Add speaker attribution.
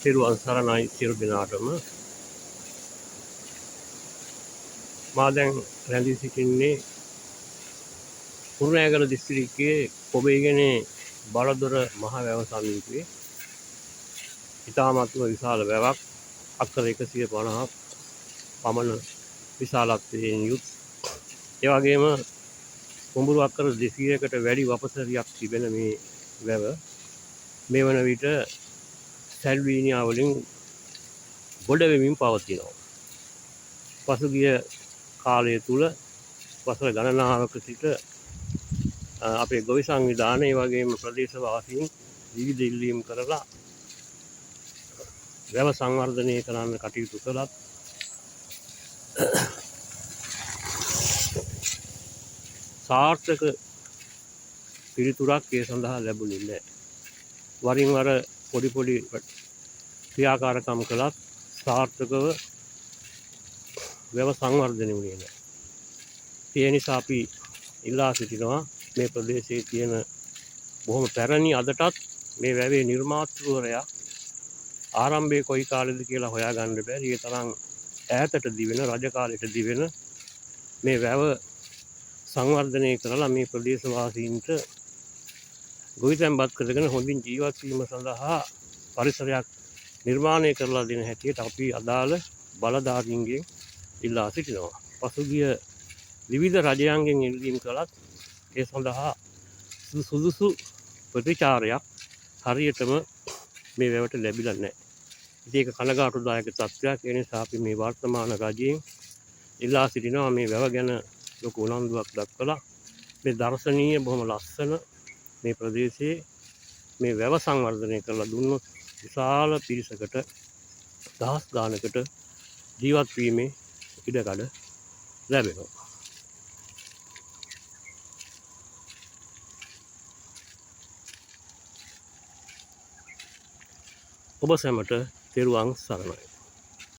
Speaker 1: තෙරුවන් සරණයි සියලු දෙනාටම. මා දැන් රැඳී සිටින්නේ කුරුණෑගල දිස්ත්‍රික්කයේ කොබේගනේ බලදොර මහ වැව සමීපයේ. ඉතාමත්ම විශාල වැවක්, අක්කර 150ක් පමණ විශාලත්වයෙන් යුත්. ඒ වගේම කුඹුරු අක්කර 200කට වැඩි වපසරියක් තිබෙන මේ වැව මේ වන විට සැල්වීනියා වලින් ගොඩ වෙමින් පවතිනවා. පසුගිය කාලය තුල වසර ගණනාවක සිට අපේ ගොවි සංවිධානය ඒ වගේම ප්‍රදේශවාසීන් විවිධ ඉල්ලීම් කරලා වැව සංවර්ධනය කරන්න කටයුතු කළත් සාර්ථක පිළිතුරක් ඒ සඳහා ලැබුණේ නැහැ. වරින් වර පොඩි ක්‍රියාකාරකම් කළත් සාර්ථකව වැව සංවර්ධනය වුණේ නැහැ. ඒ නිසා අපි ඉල්ලා සිටිනවා මේ ප්‍රදේශයේ තියෙන බොහොම පැරණි අදටත් මේ වැවේ නිර්මාතෘවරයා ආරම්භයේ කොයි කාලෙද කියලා හොයාගන්න බැරි ඒ තරම් ඈතට දිවෙන රජ කාලෙට දිවෙන මේ වැව සංවර්ධනය කරලා මේ ප්‍රදේශවාසීන්ට ගොවිතැන්පත් කරගෙන හොඳින් ජීවත් වීම සඳහා පරිසරයක් නිර්මාණය කරලා දෙන හැටියට අපි අදාළ බලධාරීන්ගෙන් ඉල්ලා සිටිනවා. පසුගිය විවිධ රජයන්ගෙන් ඉල්ලීම් කළත් ඒ සඳහා සුදුසු ප්‍රතිචාරයක් හරියටම මේ වැවට ලැබිලා නැහැ. ඉතින් ඒක කනගාටුදායක තත්ත්වයක්. ඒ නිසා අපි මේ වර්තමාන රජයෙන් ඉල්ලා සිටිනවා මේ වැව ගැන ලොකු උනන්දුවක් දක්වලා මේ දර්ශනීය බොහොම ලස්සන මේ ප්‍රදේශයේ මේ වැව සංවර්ධනය කරලා දුන්නොත් විශාල පිරිසකට දහස් ගානකට ජීවත් වීමේ ඉඩකඩ ලැබෙනවා. ඔබ සැමට තෙරුවන් සරණයි.